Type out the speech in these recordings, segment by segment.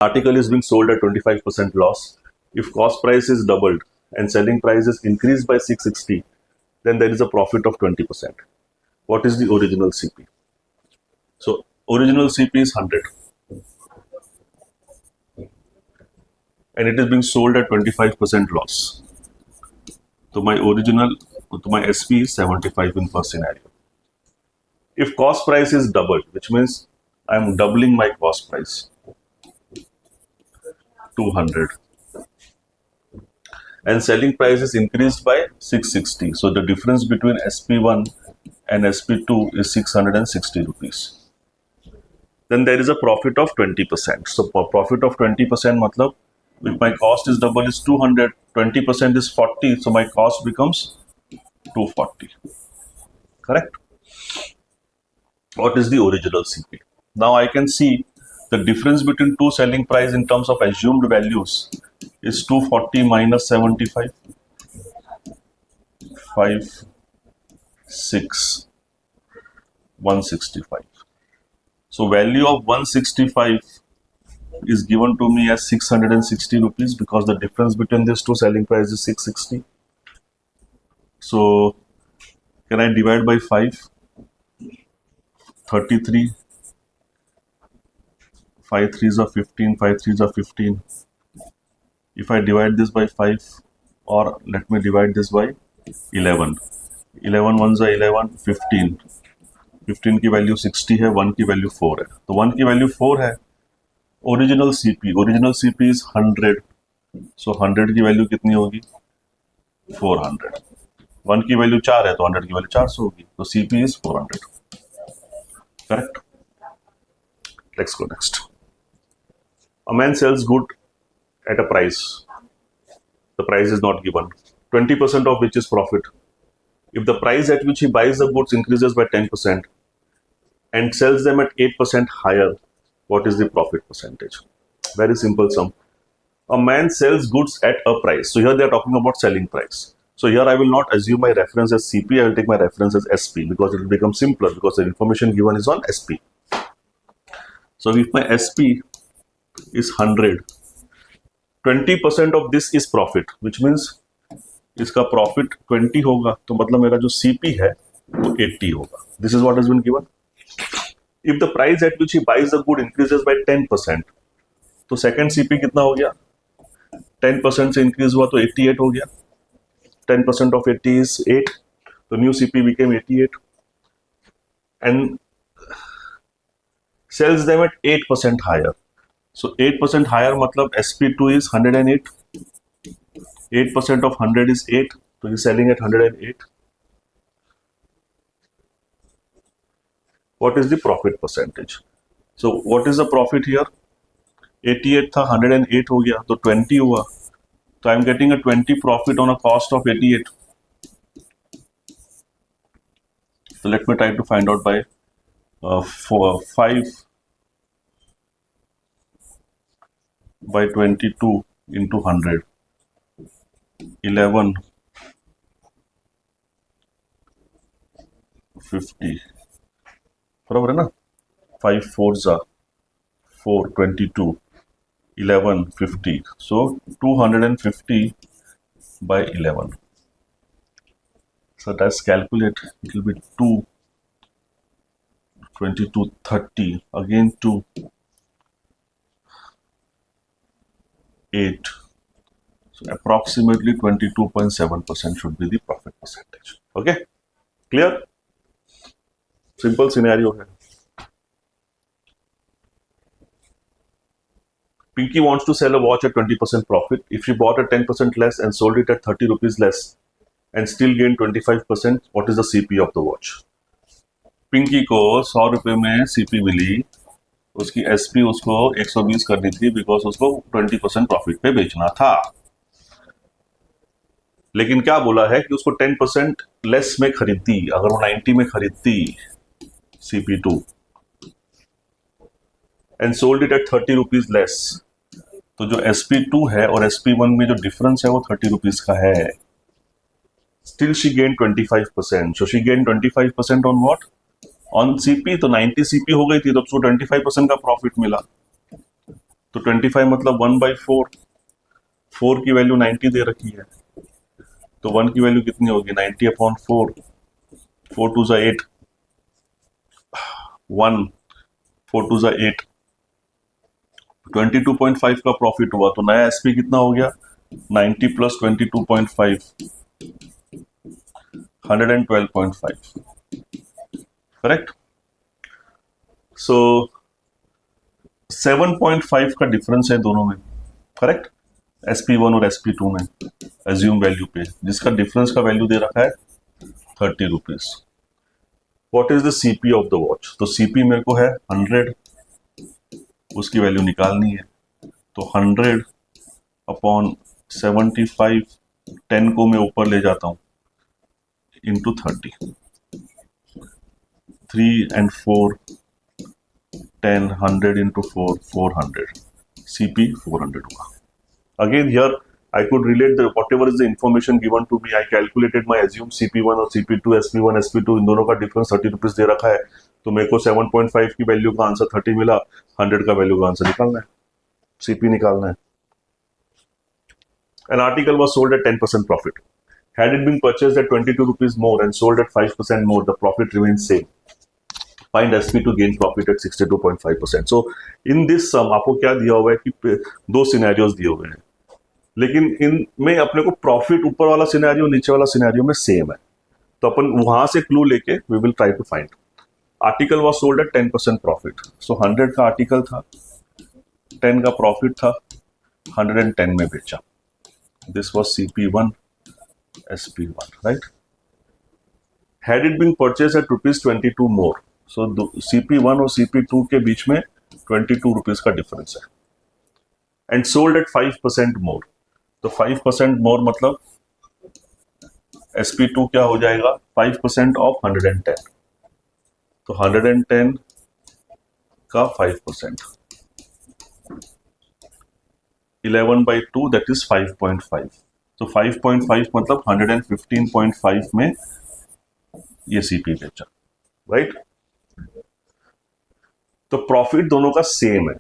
article is being sold at 25% loss. If cost price is doubled and selling price is increased by 660, then there is a profit of 20%. What is the original CP? So original CP is 100 and it is being sold at 25% loss. So my SP is 75 in first scenario. If cost price is doubled, which means I am doubling my cost price, 200, and selling price is increased by 660. So the difference between SP1 and SP2 is 660 rupees. Then there is a profit of 20%. So for profit of 20%, matlab, if my cost is double is 200, 20% is 40, so my cost becomes 240. Correct? What is the original CP? Now I can see the difference between two selling price in terms of assumed values is 240 minus 75, 5, 6, 165. So value of 165 is given to me as 660 rupees because the difference between these two selling price is 660. So can I divide by 5? 33, 5 3s are 15, 5 3s are 15. If I divide this by 5, or let me divide this by 11. 11 1s are 11, 15. 15 की value 60 है, 1 की value 4 है. तो 1 की value 4 है. Original CP is 100. सो 100 की value कितनी होगी? 400. 1 की वैल्यू 4 है तो 100 की वैल्यू 400 होगी. तो CP is 400. Correct? Let's go next. A man sells good at a price. The price is not given. 20% of which is profit. If the price at which he buys the goods increases by 10% and sells them at 8% higher, what is the profit percentage? Very simple sum. A man sells goods at a price. So here they are talking about selling price. So here I will not assume my reference as CP, I will take my reference as SP because it will become simpler because the information given is on SP. So if my SP is 100, 20% of this is profit, which means इसका profit 20 होगा, तो मतलब मेरा जो CP है वो 80 होगा. This is what has been given. If the price at which he buys the good increases by 10%, तो second CP कितना हो गया? 10% से increase हुआ तो 88 हो गया. 10% of 80 is 8. The new CP became 88 and sells them at 8% higher. So 8% higher matlab SP2 is 108. 8% of 100 is 8. So he's selling at 108. What is the profit percentage? So what is the profit here? 88 था 108 हो गया तो 20 हुआ. So I'm getting a 20 profit on a cost of 88. So let me try to find out by 5 by 22 into 100. 11 50. बराबर है ना? 5 4s are 4 22. 11 50. So 250 by 11. So let's calculate. It will be 2 22 30 again 2 8. So approximately 22.7% should be the profit percentage. Okay, clear? Simple scenario है. Pinky wants to sell a watch at 20% profit. If she bought at 10% less and sold it at 30 rupees less and still gained 25%, what is the CP of the watch? Pinky को 100 रुपए में CP मिली, उसकी SP उसको 120 करनी थी because उसको 20% profit पे बेचना था. लेकिन क्या बोला है कि उसको 10% लेस में खरीदती, अगर वो 90 में खरीदती CP2 and sold it at 30 rupees less, तो जो SP2 है और SP1 में जो डिफरेंस है वो 30 रुपीज का है. Still she gain 25%. So she gain 25% on what? On CP. तो 90 CP हो गई थी तो उसको 25% का प्रॉफिट मिला. तो 25 मतलब 1/4, 4 की वैल्यू 90 दे रखी है, तो 1 की वैल्यू कितनी होगी 90/4, 4 2 ज़ा 8, 1 4 2 ज़ा 8, 22.5 का प्रॉफिट हुआ, तो नया एसपी कितना हो गया 90 + 22.5, 112.5, करेक्ट। सो 7.5 का डिफरेंस है दोनों में, करेक्ट, SP1 और SP2 में एज्यूम वैल्यू पे, जिसका डिफरेंस का वैल्यू दे रखा है 30 rupees. What is the CP of the watch? तो सीपी मेरे को है 100, उसकी वैल्यू निकालनी है, तो 100/75, 10 को मैं ऊपर ले जाता हूं इंटू 30, 3 and 4, 10, 100 into 4, 400, CP 400 होगा। Again here I could relate the whatever is the information given to me, I calculated my assumed CP1 और CP2, SP1, SP2 इन दोनों का डिफरेंस 30 रुपीज दे रखा है, तो मेरे को 7.5 की वैल्यू का आंसर 30 मिला, 100 का वैल्यू का आंसर निकालना है, CP निकालना है। An article was sold at 10% profit. Had it been purchased at 22 rupees more and sold at 5% more, the profit remains same. Find SP to gain profit at 62.5%. So in this sum आपको क्या दिया हुआ है कि दो scenarios दिए हुए हैं, लेकिन इनमें अपने को प्रॉफिट ऊपर वाला सिनेरियो नीचे वाला सिनेरियो में सेम है, तो अपन वहां से क्लू लेके we will try to find. Article was sold at 10% profit, so 100 का आर्टिकल था, 10 का प्रॉफिट था, 110 में बेचा, this was CP1, SP1, right. Had it been purchase at ₹22 more, so CP1 और CP2 के बीच में 22 रुपीज का डिफरेंस है, एंड सोल्ड एट 5% मोर, तो 5% मोर मतलब SP2 क्या हो जाएगा 5% ऑफ 110, तो 110 का 5%, 11/2 दैट इज 5.5, तो 5.5 मतलब 115.5 में ये CP बेचा, राइट। तो प्रॉफिट दोनों का सेम है,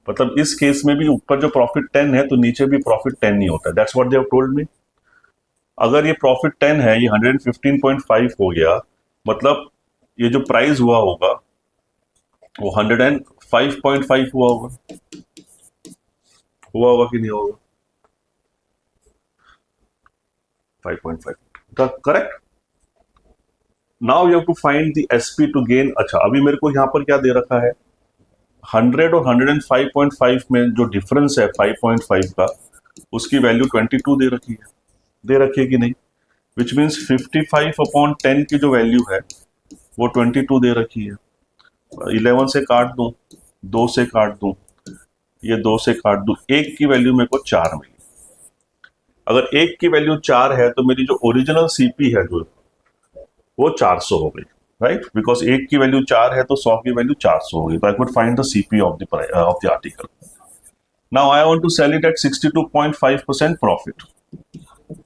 मतलब इस केस में भी ऊपर जो प्रॉफिट 10 है तो नीचे भी प्रॉफिट 10 ही होता है, that's what they have told me. अगर ये प्रॉफिट 10 है, ये 115.5 हो गया, मतलब ये जो प्राइस हुआ होगा वो 105.5 हुआ होगा कि नहीं होगा 5.5, correct. Now you have to find the SP to gain. अच्छा, अभी मेरे को यहां पर क्या दे रखा है 100 और 105.5 में जो डिफरेंस है 5.5 का, उसकी वैल्यू 22 दे रखी है कि नहीं, विच मीन्स 55/10 की जो वैल्यू है वो 22 दे रखी है। 11 से काट दूं, 2 से काट दूं, ये 2 से काट दूं, 1 की वैल्यू मेरे को 4 मिली। अगर 1 की वैल्यू 4 है तो मेरी जो ओरिजिनल CP है जो वो 400 हो गई, राइट, बिकॉज 1 की वैल्यू 4 है तो 100 की वैल्यू 400 होगी, तो I could find the CP of the article. Now I want to sell it at 62.5% profit,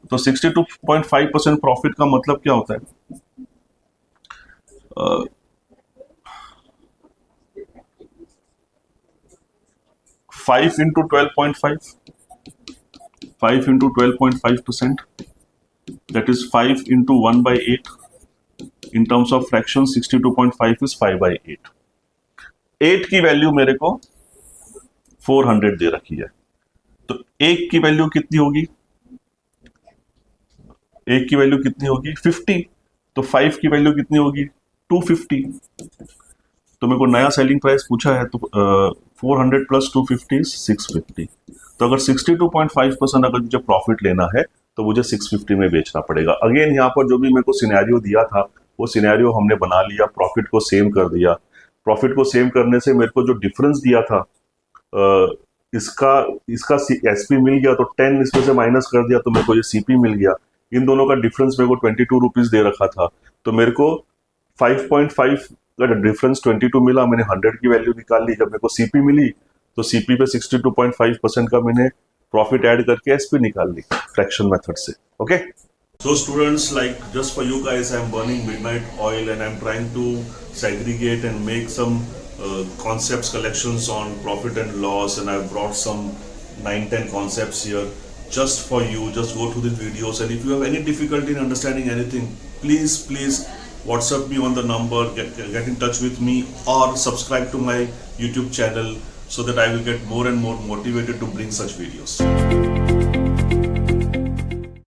तो 62.5% प्रॉफिट का मतलब क्या होता है 5 into 12.5, 5 into 12.5%, that is 5 into 1/8. In terms of fraction 62.5 is 5/8. 8 की वैल्यू मेरे को 400 दे रखी है, तो 1 की वैल्यू कितनी होगी 1 की वैल्यू कितनी होगी 50, तो 5 की वैल्यू कितनी होगी 250, तो मेरे को नया सेलिंग प्राइस पूछा है, तो 400 + 250 is 650, तो अगर 62.5% अगर मुझे प्रॉफिट लेना है तो मुझे 650 में बेचना पड़ेगा। अगेन यहाँ पर जो भी मेरे को सिनेरियो दिया था वो सिनेरियो हमने बना लिया, प्रॉफिट को सेम कर दिया। प्रॉफिट को सेम करने से मेरे को जो डिफरेंस दिया था इसका SP मिल गया, तो 10 इसमें से माइनस कर दिया तो मेरे को ये CP मिल गया। इन दोनों का डिफरेंस मेरे को 22 रुपीज दे रखा था, तो मेरे को 5.5 का डिफरेंस 22 मिला, मैंने 100 की वैल्यू निकाल ली। जब मेरे को CP मिली तो CP पे 62.5% का मैंने प्रॉफिट ऐड करके SP निकाल ली फ्रैक्शन मेथड से। Okay, so students, like just for you guys I'm burning midnight oil and I'm trying to segregate and make some concepts collections on profit and loss, and I've brought some 9-10 concepts here just for you. Just go through these videos, and if you have any difficulty in understanding anything, please WhatsApp me on the number, get in touch with me, or subscribe to my YouTube channel so that I will get more and more motivated to bring such videos.